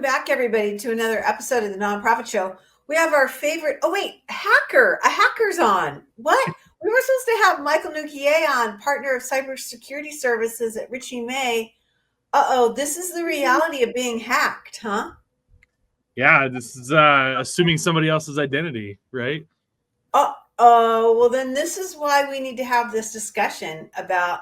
back, everybody, to another episode of the Nonprofit Show. We have our favorite, a hacker's on. What? We were supposed to have Michael Nouguier on, partner of Cybersecurity Services at Richey May. This is the reality of being hacked, huh? Yeah, this is assuming somebody else's identity, right? Well, then this is why we need to have this discussion about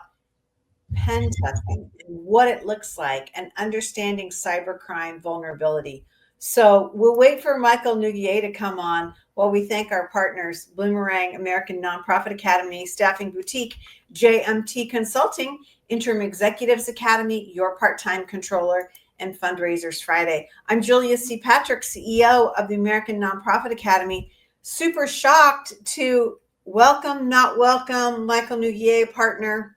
pen testing and what it looks like and understanding cybercrime vulnerability. So we'll wait for Michael Nouguier to come on while we thank our partners, Bloomerang American Nonprofit Academy, Staffing Boutique, JMT Consulting, Interim Executives Academy, Your Part-Time Controller, and Fundraisers Friday. I'm Julia C. Patrick, CEO of the American Nonprofit Academy. Super shocked to welcome Michael Nouguier, partner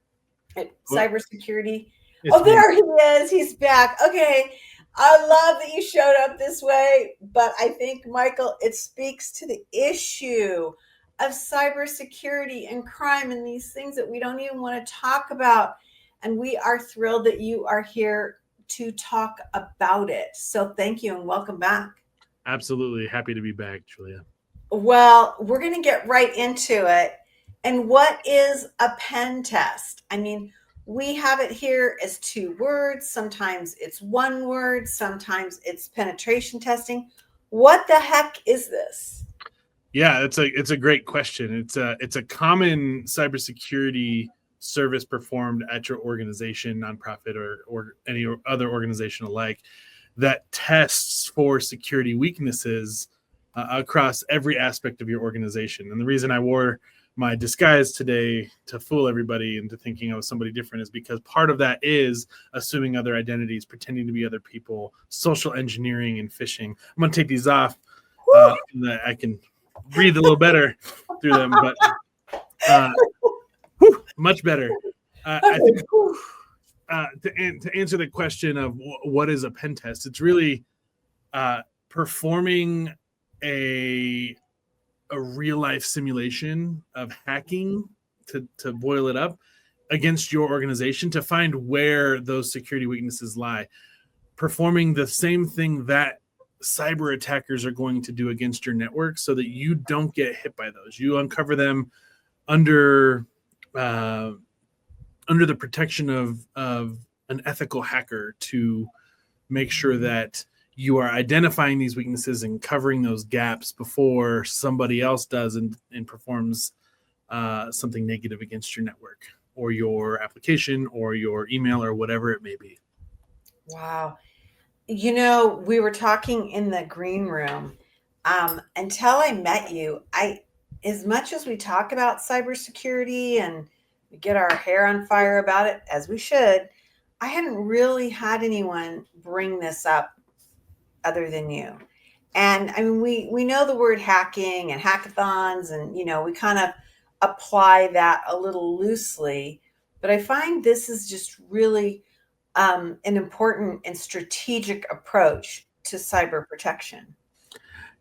at Cybersecurity. There he is. He's back. Okay. I love that you showed up this way, but I think, Michael, it speaks to the issue of cybersecurity and crime and these things that we don't even want to talk about. And we are thrilled that you are here to talk about it. So thank you and welcome back. Absolutely. Happy to be back, Julia. Well, we're going to get right into it. And what is a pen test? I mean, we have it here as two words. Sometimes it's one word. Sometimes it's penetration testing. What the heck is this? Yeah, it's a great question. It's a common cybersecurity service performed at your organization, nonprofit or any other organization alike, that tests for security weaknesses across every aspect of your organization. And the reason I wore my disguise today to fool everybody into thinking I was somebody different is because part of that is assuming other identities, pretending to be other people, social engineering, and phishing. I'm going to take these off so that I can breathe a little better through them, but much better. I think to answer the question of what is a pen test, it's really performing a real life simulation of hacking, to boil it up, against your organization to find where those security weaknesses lie, performing the same thing that cyber attackers are going to do against your network so that you don't get hit by those. You uncover them under the protection of an ethical hacker to make sure that you are identifying these weaknesses and covering those gaps before somebody else does and performs something negative against your network or your application or your email or whatever it may be. Wow. You know, we were talking in the green room until I met you. As much as we talk about cybersecurity and we get our hair on fire about it, as we should, I hadn't really had anyone bring this up other than you. And I mean, we know the word hacking and hackathons, and, you know, we kind of apply that a little loosely, but I find this is just really an important and strategic approach to cyber protection.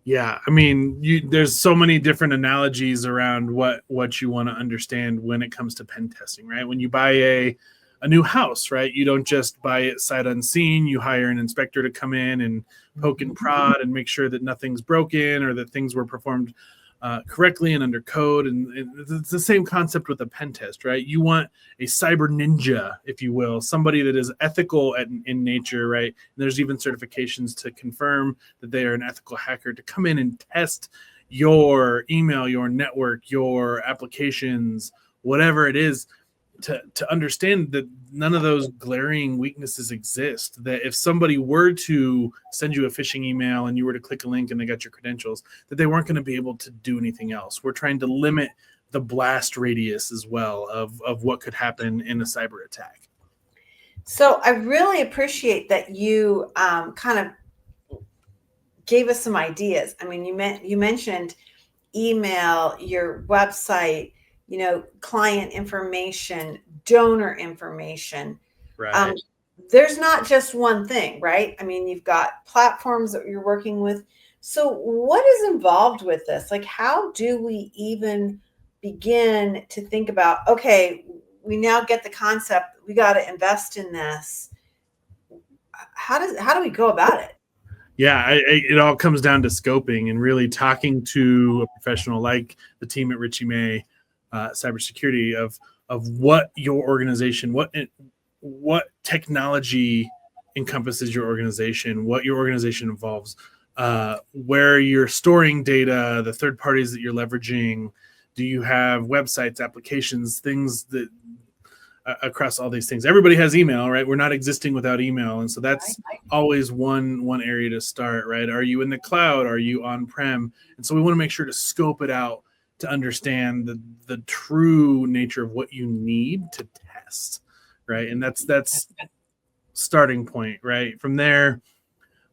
Yeah, I mean, there's so many different analogies around what you want to understand when it comes to pen testing, right? When you buy a new house, right? You don't just buy it sight unseen. You hire an inspector to come in and poke and prod and make sure that nothing's broken or that things were performed correctly and under code. And it's the same concept with a pen test, right? You want a cyber ninja, if you will, somebody that is ethical in nature, right? And there's even certifications to confirm that they are an ethical hacker to come in and test your email, your network, your applications, whatever it is, to understand that none of those glaring weaknesses exist. That if somebody were to send you a phishing email and you were to click a link and they got your credentials, that they weren't going to be able to do anything else. We're trying to limit the blast radius as well of what could happen in a cyber attack. So I really appreciate that you kind of gave us some ideas. I mean, you mentioned email, your website, you know, client information, donor information. Right. There's not just one thing, right? I mean, you've got platforms that you're working with. So what is involved with this? Like, how do we even begin to think about, okay, we now get the concept, we got to invest in this. How do we go about it? Yeah, it all comes down to scoping and really talking to a professional like the team at Richey May Cybersecurity of what your organization, what technology encompasses your organization, what your organization involves, where you're storing data, the third parties that you're leveraging. Do you have websites, applications, things that across all these things? Everybody has email, right? We're not existing without email, and so that's always one area to start, right? Are you in the cloud? Are you on prem? And so we want to make sure to scope it out to understand the true nature of what you need to test, right? And that's starting point, right? From there,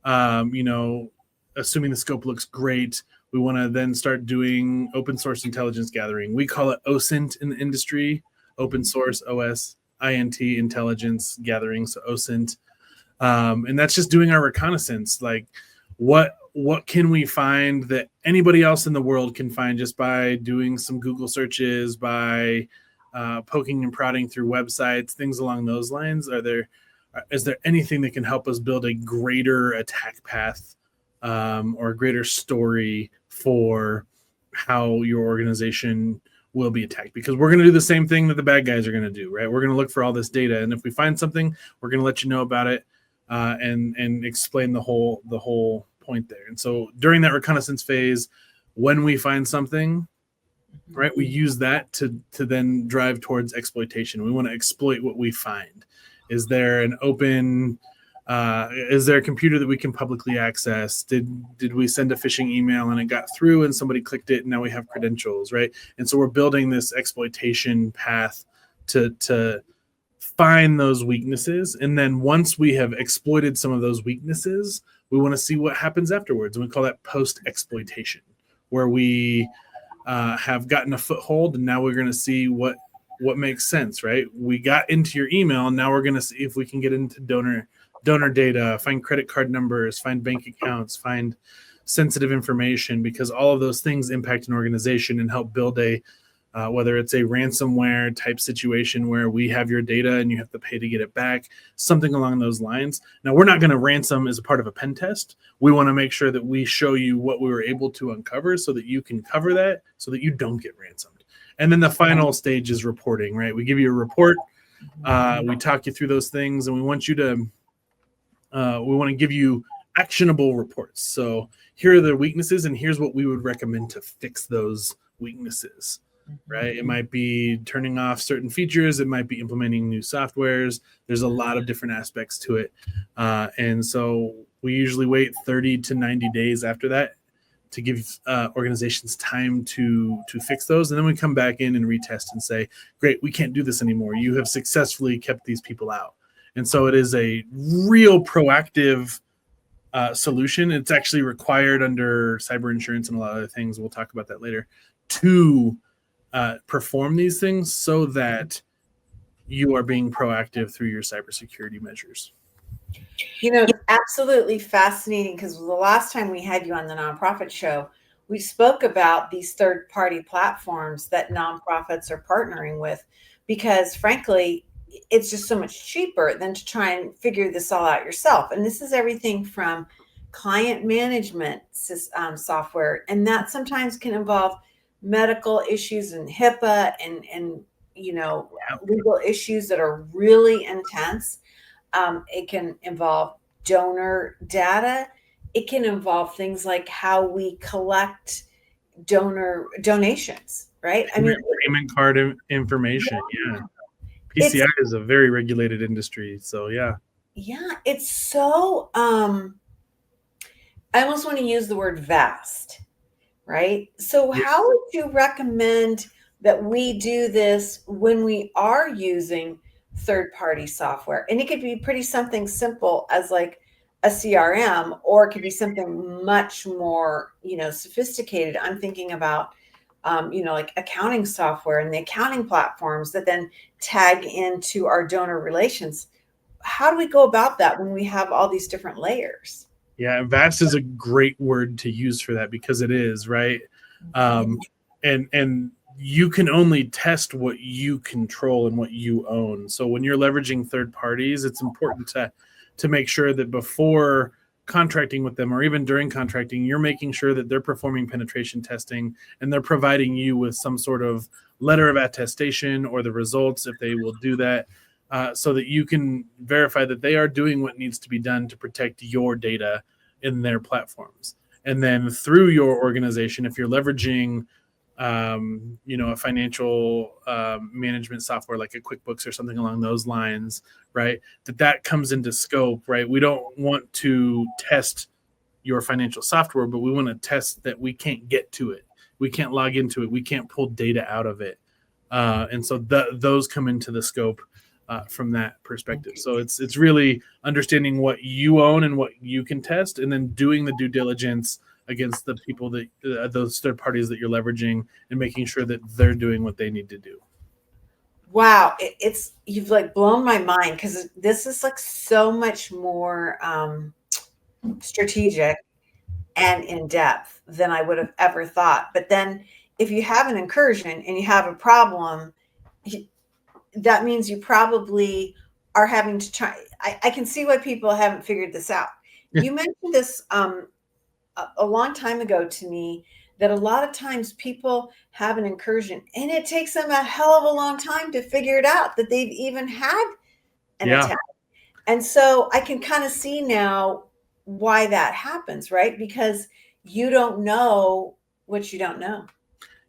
assuming the scope looks great, we want to then start doing open source intelligence gathering. We call it OSINT in the industry, open source OSINT intelligence gathering, so OSINT. And that's just doing our reconnaissance. Like, what can we find that anybody else in the world can find just by doing some Google searches, by poking and prodding through websites, things along those lines? Is there anything that can help us build a greater attack path or a greater story for how your organization will be attacked? Because we're going to do the same thing that the bad guys are going to do, right? We're going to look for all this data, and if we find something, we're going to let you know about it and explain the whole point there. And so during that reconnaissance phase, when we find something, right, we use that to then drive towards exploitation. We want to exploit what we find. Is there an open is there a computer that we can publicly access? Did we send a phishing email and it got through and somebody clicked it and now we have credentials, right? And so we're building this exploitation path to find those weaknesses. And then once we have exploited some of those weaknesses, we want to see what happens afterwards. And we call that post-exploitation, where we have gotten a foothold and now we're going to see what makes sense, right? We got into your email and now we're going to see if we can get into donor data, find credit card numbers, find bank accounts, find sensitive information, because all of those things impact an organization and help build a whether it's a ransomware type situation where we have your data and you have to pay to get it back, something along those lines. Now, we're not going to ransom as a part of a pen test. We want to make sure that we show you what we were able to uncover so that you can cover that, so that you don't get ransomed. And then the final stage is reporting, right? We give you a report. We talk you through those things, and we want you to we want to give you actionable reports. So here are the weaknesses, and here's what we would recommend to fix those weaknesses, right? It might be turning off certain features. It might be implementing new softwares. There's a lot of different aspects to it. And so we usually wait 30 to 90 days after that to give organizations time to fix those. And then we come back in and retest and say, great, we can't do this anymore. You have successfully kept these people out. And so it is a real proactive solution. It's actually required under cyber insurance and a lot of other things. We'll talk about that later, to perform these things so that you are being proactive through your cybersecurity measures. You know, it's absolutely fascinating, because the last time we had you on the nonprofit show, we spoke about these third-party platforms that nonprofits are partnering with, because frankly, it's just so much cheaper than to try and figure this all out yourself. And this is everything from client management software, and that sometimes can involve medical issues and HIPAA and legal issues that are really intense. It can involve donor data. It can involve things like how we collect donations, right? I mean, payment card information. Yeah. PCI is a very regulated industry. So yeah. Yeah. It's so, I almost want to use the word vast, right? So Yes. How would you recommend that we do this when we are using third-party software? And it could be pretty something simple as like a CRM, or it could be something much more, sophisticated. I'm thinking about, like accounting software and the accounting platforms that then tag into our donor relations. How do we go about that when we have all these different layers? Yeah, vast is a great word to use for that, because it is, right. And you can only test what you control and what you own. So when you're leveraging third parties, it's important to make sure that before contracting with them, or even during contracting, you're making sure that they're performing penetration testing and they're providing you with some sort of letter of attestation or the results if they will do that, so that you can verify that they are doing what needs to be done to protect your data in their platforms. And then through your organization, if you're leveraging a financial management software like a QuickBooks or something along those lines, right? That comes into scope, right? We don't want to test your financial software, but we want to test that we can't get to it. We can't log into it. We can't pull data out of it. And so those come into the scope from that perspective. So it's really understanding what you own and what you can test, and then doing the due diligence against the people that those third parties that you're leveraging, and making sure that they're doing what they need to do. Wow, you've like blown my mind, because this is like so much more strategic and in depth than I would have ever thought. But then if you have an incursion and you have a problem, that means you probably are having to try. I can see why people haven't figured this out. Yeah. You mentioned this a long time ago to me, that a lot of times people have an incursion and it takes them a hell of a long time to figure it out that they've even had an attack. And so I can kind of see now why that happens, right? Because you don't know what you don't know.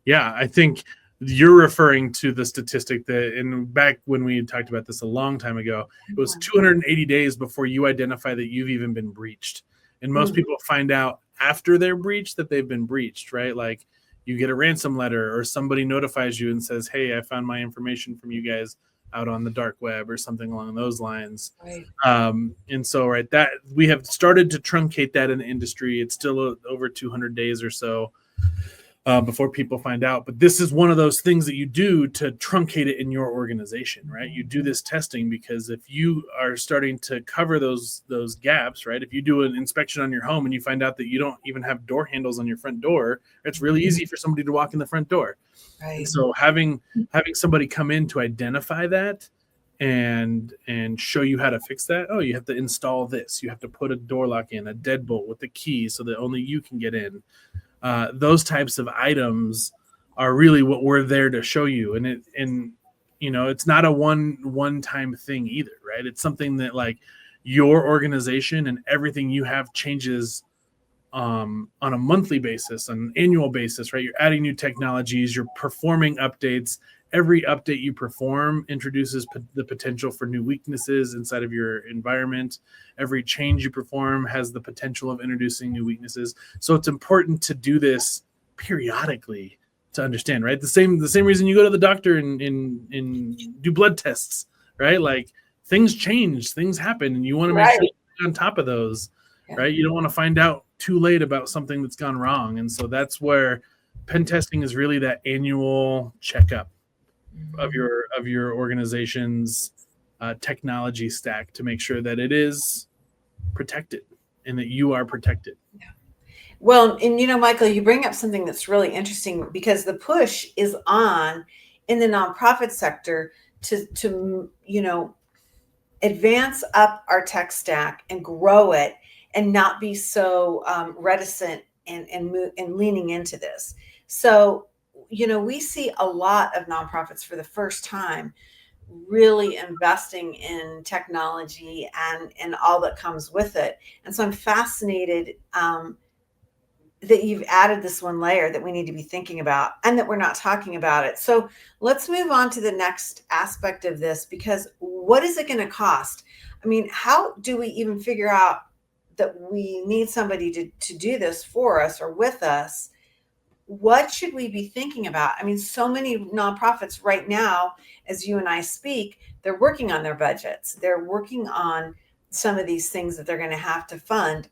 Yeah, I think you're referring to the statistic that, and back when we had talked about this a long time ago, it was 280 days before you identify that you've even been breached. And most people find out after they're breached that they've been breached, right? Like you get a ransom letter or somebody notifies you and says, hey, I found my information from you guys out on the dark web or something along those lines. Right. And so, right, that we have started to truncate that in the industry. It's still over 200 days or so before people find out. But this is one of those things that you do to truncate it in your organization, right? You do this testing because if you are starting to cover those gaps, right? If you do an inspection on your home and you find out that you don't even have door handles on your front door, it's really easy for somebody to walk in the front door. Right. And so having somebody come in to identify that and show you how to fix that. Oh, you have to install this. You have to put a door lock in, a deadbolt with the key so that only you can get in. Those types of items are really what we're there to show you. And it's not a one-time thing either, right? It's something that like your organization and everything you have changes on a monthly basis, on an annual basis, right? You're adding new technologies, you're performing updates. Every update you perform introduces the potential for new weaknesses inside of your environment. Every change you perform has the potential of introducing new weaknesses. So it's important to do this periodically to understand, right? The same reason you go to the doctor and do blood tests, right? Like things change, things happen, and you want to make sure you're on top of those, right? You don't want to find out too late about something that's gone wrong. And so that's where pen testing is really that annual checkup of your organization's technology stack to make sure that it is protected and that you are protected. Yeah. Well, and Michael, you bring up something that's really interesting, because the push is on in the nonprofit sector to advance up our tech stack and grow it, and not be so reticent and leaning into this. So we see a lot of nonprofits for the first time really investing in technology and all that comes with it. And so I'm fascinated that you've added this one layer that we need to be thinking about, and that we're not talking about it. So let's move on to the next aspect of this, because what is it going to cost? I mean, how do we even figure out that we need somebody to do this for us or with us? What should we be thinking about? I mean, so many nonprofits right now, as you and I speak, they're working on their budgets. They're working on some of these things that they're going to have to fund.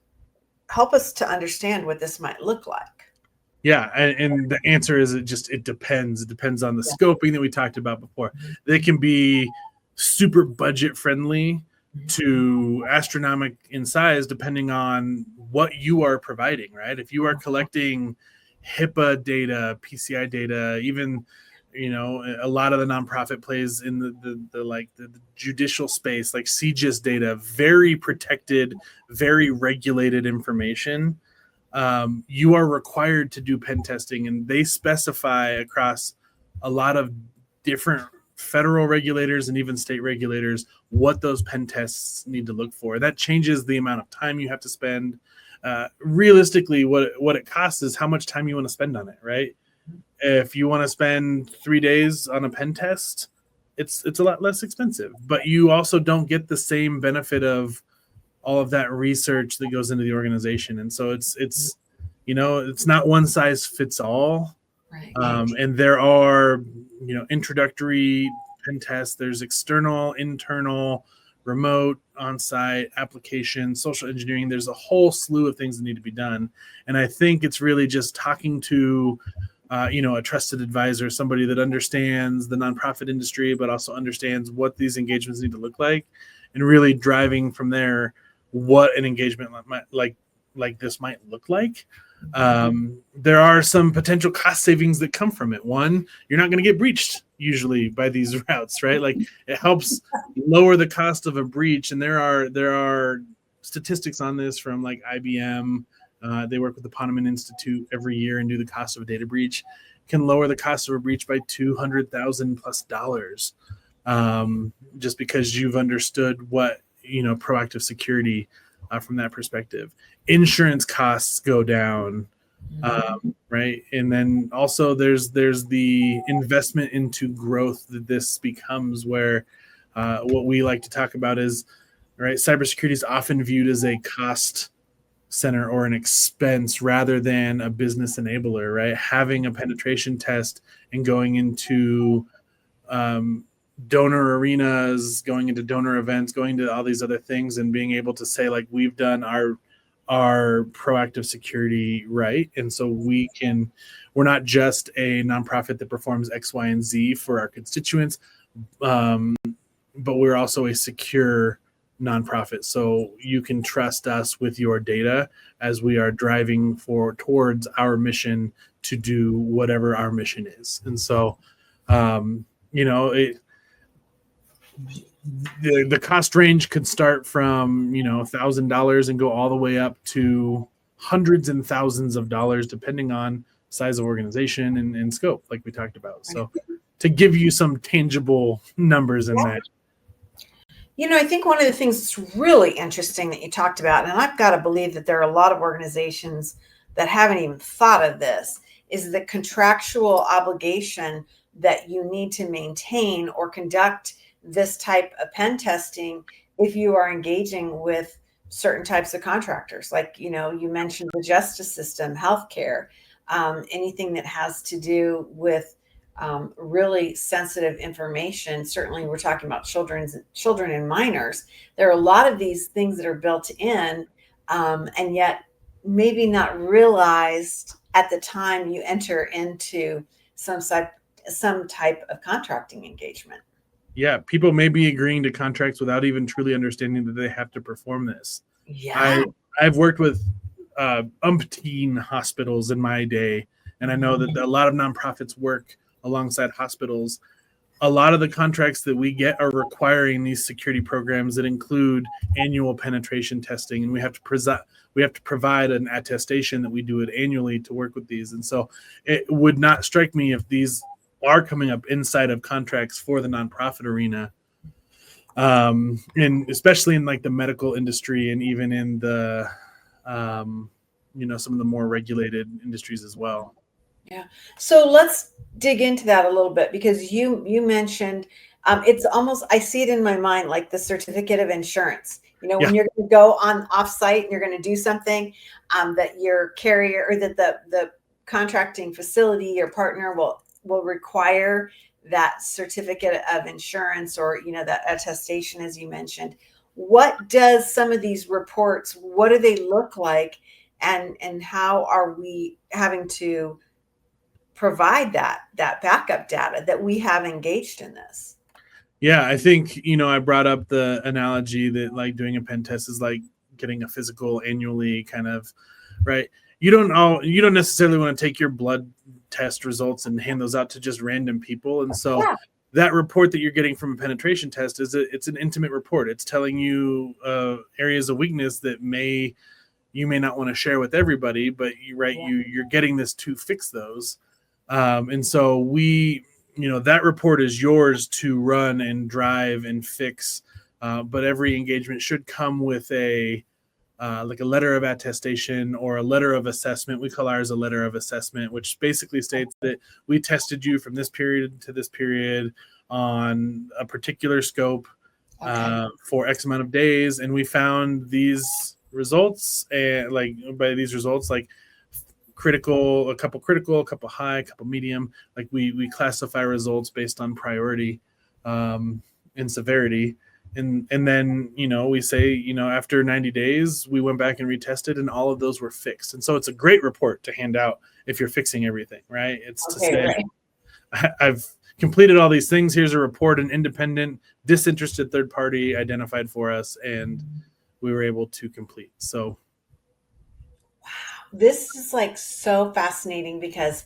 Help us to understand what this might look like. Yeah, and the answer is it depends. It depends on the scoping that we talked about before. They can be super budget friendly to astronomic in size, depending on what you are providing, right? If you are collecting HIPAA data, PCI data, even a lot of the nonprofit plays in the judicial space, like CJIS data, very protected, very regulated information. You are required to do pen testing, and they specify across a lot of different federal regulators and even state regulators what those pen tests need to look for. That changes the amount of time you have to spend. Realistically, what it costs is how much time you want to spend on it, right? If you want to spend 3 days on a pen test, it's a lot less expensive, but you also don't get the same benefit of all of that research that goes into the organization. And so it's not one size fits all. Right. And there are, introductory pen tests. There's external, internal, remote, on-site, application, social engineering. There's a whole slew of things that need to be done. And I think it's really just talking to, a trusted advisor, somebody that understands the nonprofit industry, but also understands what these engagements need to look like, and really driving from there what an engagement like this might look like. There are some potential cost savings that come from it. One, you're not going to get breached usually by these routes, right? Like, it helps lower the cost of a breach. And there are statistics on this from like IBM. They work with the Ponemon Institute every year and do the cost of a data breach. Can lower the cost of a breach by $200,000+ just because you've understood what proactive security from that perspective. Insurance costs go down, right? And then also there's the investment into growth that this becomes, where what we like to talk about is, right, cybersecurity is often viewed as a cost center or an expense rather than a business enabler, right? Having a penetration test and going into donor arenas, going into donor events, going to all these other things, and being able to say, like, we've done our proactive security right. And so we're not just a nonprofit that performs X, Y, and Z for our constituents, but we're also a secure nonprofit. So you can trust us with your data as we are driving towards our mission to do whatever our mission is. And so, the cost range could start from $1,000 and go all the way up to hundreds and thousands of dollars, depending on size of organization and scope, like we talked about. So to give you some tangible numbers in that. I think one of the things that's really interesting that you talked about, and I've got to believe that there are a lot of organizations that haven't even thought of this, is the contractual obligation that you need to maintain or conduct this type of pen testing if you are engaging with certain types of contractors. Like, you mentioned the justice system, healthcare, anything that has to do with really sensitive information. Certainly we're talking about children and minors. There are a lot of these things that are built in, and yet maybe not realized at the time you enter into some type of contracting engagement. Yeah, people may be agreeing to contracts without even truly understanding that they have to perform this. Yeah. I've worked with umpteen hospitals in my day, and I know that a lot of nonprofits work alongside hospitals. A lot of the contracts that we get are requiring these security programs that include annual penetration testing, and we have to provide an attestation that we do it annually to work with these. And so it would not strike me if these are coming up inside of contracts for the nonprofit arena, and especially in like the medical industry, and even in the some of the more regulated industries as well. Yeah. So let's dig into that a little bit, because you mentioned it's almost, I see it in my mind like the certificate of insurance. When you're going to go on offsite and you're going to do something, that your carrier or that the contracting facility, your partner will require that certificate of insurance, or that attestation, as you mentioned. What does some of these reports, what do they look like, and how are we having to provide that backup data that we have engaged in this? Yeah, I think, I brought up the analogy that, like, doing a pen test is like getting a physical annually, kind of, right? You don't necessarily want to take your blood test results and hand those out to just random people. And so Yeah. that report that you're getting from a penetration test it's an intimate report. It's telling you areas of weakness that you may not want to share with everybody, but you're getting this to fix those. And so that report is yours to run and drive and fix. But every engagement should come with like a letter of attestation or a letter of assessment. We call ours a letter of assessment, which basically states that we tested you from this period to this period on a particular scope for X amount of days, and we found these results. And like by these results, like critical, a couple high, a couple medium. Like we classify results based on priority and severity. And then, we say, after 90 days, we went back and retested and all of those were fixed. And so it's a great report to hand out if you're fixing everything, right? It's to say, right. I've completed all these things. Here's a report, an independent, disinterested third party identified for us, and we were able to complete. So. Wow. This is like so fascinating because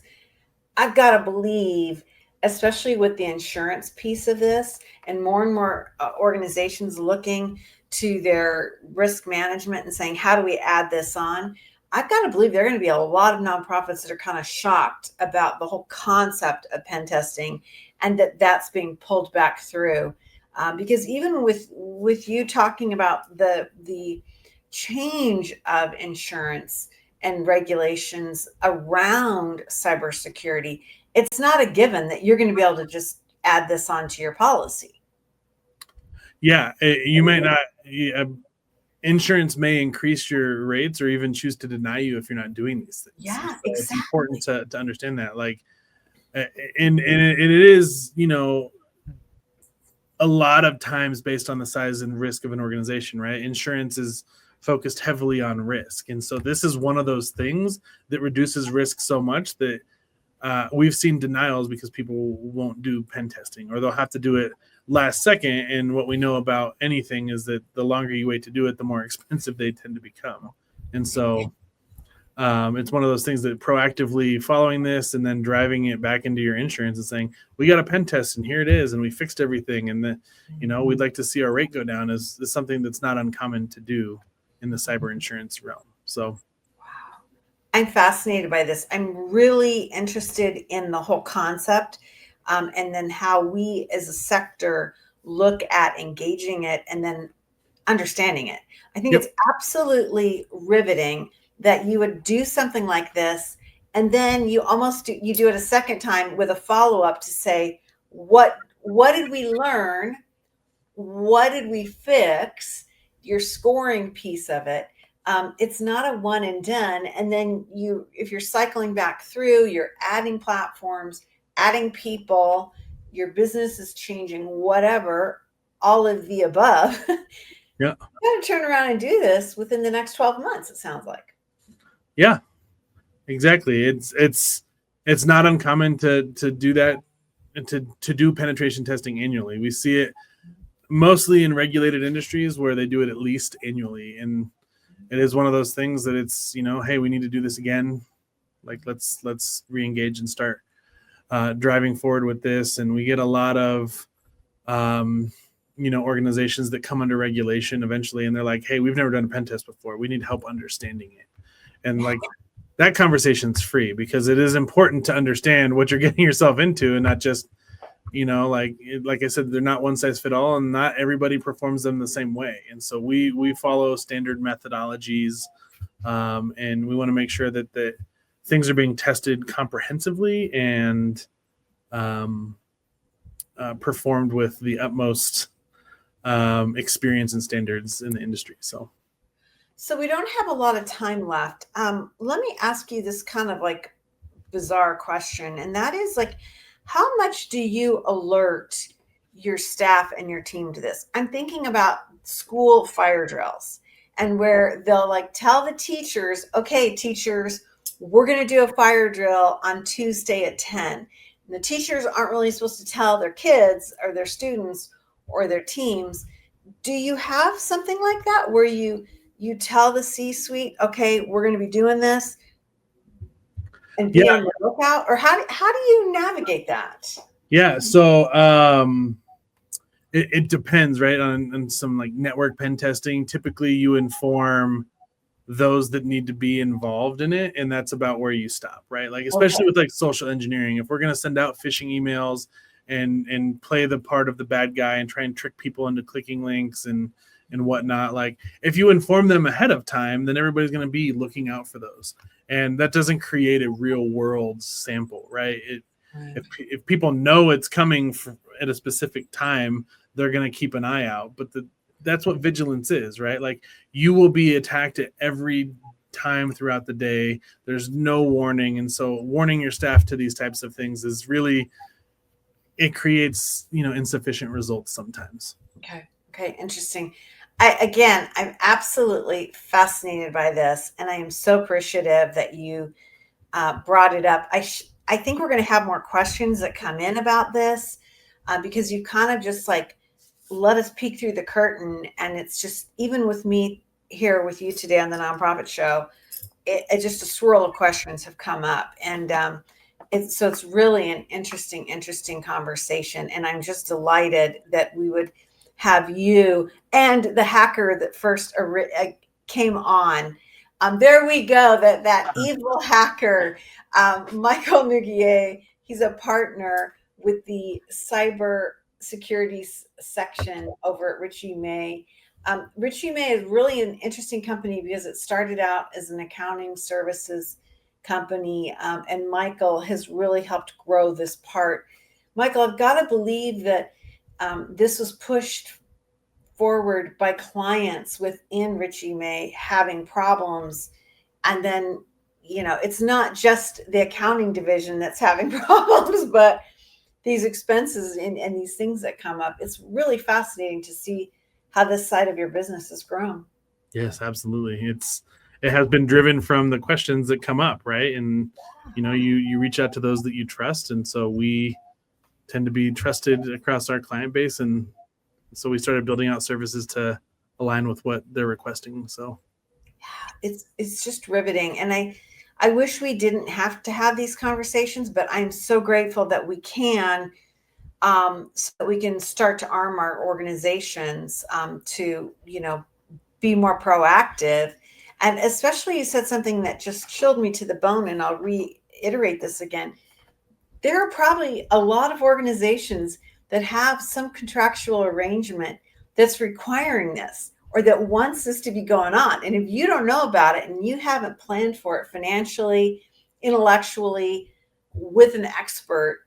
I've got to believe, especially with the insurance piece of this, and more organizations looking to their risk management and saying, how do we add this on? I've got to believe there are going to be a lot of nonprofits that are kind of shocked about the whole concept of pen testing and that's being pulled back through. Because even with you talking about the change of insurance and regulations around cybersecurity, it's not a given that you're going to be able to just add this onto your policy. Yeah, you might not. Insurance may increase your rates or even choose to deny you if you're not doing these things. Yeah, so exactly. It's important to understand that. Like, and it is, a lot of times based on the size and risk of an organization, right? Insurance is focused heavily on risk. And so this is one of those things that reduces risk so much that we've seen denials because people won't do pen testing, or they'll have to do it last second. And what we know about anything is that the longer you wait to do it, the more expensive they tend to become. And so it's one of those things that proactively following this and then driving it back into your insurance and saying, we got a pen test and here it is, and we fixed everything. And we'd like to see our rate go down is something that's not uncommon to do in the cyber insurance realm. So I'm fascinated by this. I'm really interested in the whole concept, and then how we as a sector look at engaging it and then understanding it. I think It's absolutely riveting that you would do something like this, and then you do it a second time with a follow-up to say, what did we learn? What did we fix? Your scoring piece of it. It's not a one and done. And then if you're cycling back through, you're adding platforms, adding people, your business is changing, whatever, all of the above. Yeah. You got to turn around and do this within the next 12 months, it sounds like. Yeah, exactly. It's not uncommon to do that, and to do penetration testing annually. We see it mostly in regulated industries where they do it at least annually. And it is one of those things that it's, hey, we need to do this again. Like, let's re-engage and start driving forward with this. And we get a lot of, organizations that come under regulation eventually, and they're like, hey, we've never done a pen test before. We need help understanding it. And like, that conversation's free because it is important to understand what you're getting yourself into, and not just, like I said, they're not one size fit all, and not everybody performs them the same way. And so we follow standard methodologies, and we want to make sure that the things are being tested comprehensively and performed with the utmost experience and standards in the industry. So we don't have a lot of time left. Let me ask you this kind of like bizarre question, and that is like, how much do you alert your staff and your team to this? I'm thinking about school fire drills, and where they'll like tell the teachers, okay, teachers, we're going to do a fire drill on Tuesday at 10. And the teachers aren't really supposed to tell their kids or their students or their teams. Do you have something like that where you tell the C-suite, okay, we're going to be doing this? and be Yeah, on the lookout? Or how do you navigate that? yeah. So it depends, right? On some like network pen testing. Typically, you inform those that need to be involved in it, and that's about where you stop, right? Like especially Okay. with like social engineering, if we're going to send out phishing emails and play the part of the bad guy and try and trick people into clicking links and whatnot, like if you inform them ahead of time, then everybody's going to be looking out for those, and that doesn't create a real world sample, right? Right. If people know it's coming at a specific time, they're going to keep an eye out. But that's what vigilance is, right? Like you will be attacked at every time throughout the day. There's no warning, and so warning your staff to these types of things is really, it creates insufficient results sometimes. Okay. Okay. Interesting. I'm absolutely fascinated by this, and I am so appreciative that you brought it up. I think we're going to have more questions that come in about this because you kind of just like let us peek through the curtain, and it's just even with me here with you today on the Nonprofit Show, it just a swirl of questions have come up, and it's really an interesting conversation, and I'm just delighted that we would have you and the hacker that first came on. There we go. That evil hacker, Michael Nouguier. He's a partner with the cybersecurity section over at Richey May. Richey May is really an interesting company because it started out as an accounting services company, and Michael has really helped grow this part. Michael, I've got to believe that this was pushed forward by clients within Richey May having problems, and then it's not just the accounting division that's having problems, but these expenses and these things that come up. It's really fascinating to see how this side of your business has grown. Yes, absolutely. It has been driven from the questions that come up, right? And you reach out to those that you trust, and so we tend to be trusted across our client base, and so we started building out services to align with what they're requesting. So It's just riveting, and I wish we didn't have to have these conversations, but I'm so grateful that we can, so that we can start to arm our organizations to be more proactive. And especially, you said something that just chilled me to the bone, and I'll reiterate this again. There are probably a lot of organizations that have some contractual arrangement that's requiring this or that wants this to be going on. And if you don't know about it and you haven't planned for it financially, intellectually, with an expert,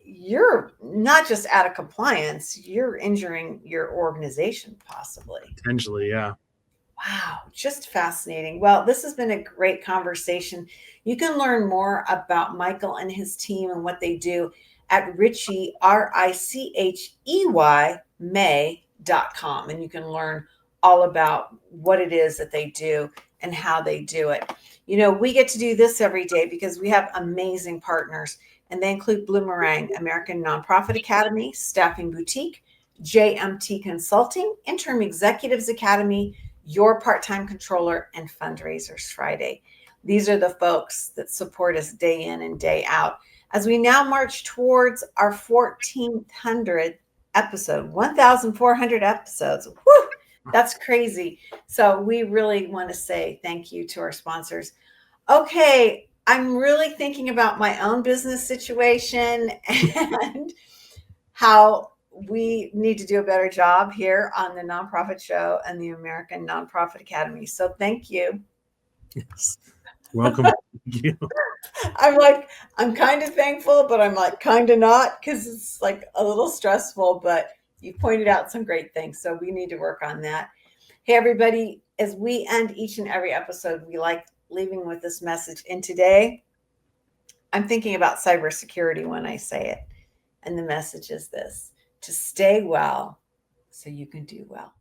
you're not just out of compliance, you're injuring your organization possibly. potentially, yeah. Wow, just fascinating. Well, this has been a great conversation. You can learn more about Michael and his team and what they do at Richey, Richey, May.com. And you can learn all about what it is that they do and how they do it. We get to do this every day because we have amazing partners, and they include Bloomerang, American Nonprofit Academy, Staffing Boutique, JMT Consulting, Interim Executives Academy, Your Part-Time Controller, and Fundraisers Friday. These are the folks that support us day in and day out. As we now march towards our 1,400 episode, 1,400 episodes. Whew, that's crazy. So we really want to say thank you to our sponsors. Okay, I'm really thinking about my own business situation and how we need to do a better job here on the Nonprofit Show and the American Nonprofit Academy. So thank you. Yes. Welcome. Thank you. I'm kind of thankful, but I'm like kind of not, because it's like a little stressful, but you pointed out some great things. So we need to work on that. Hey, everybody, as we end each and every episode, we like leaving with this message. And today, I'm thinking about cybersecurity when I say it. And the message is this: to stay well so you can do well.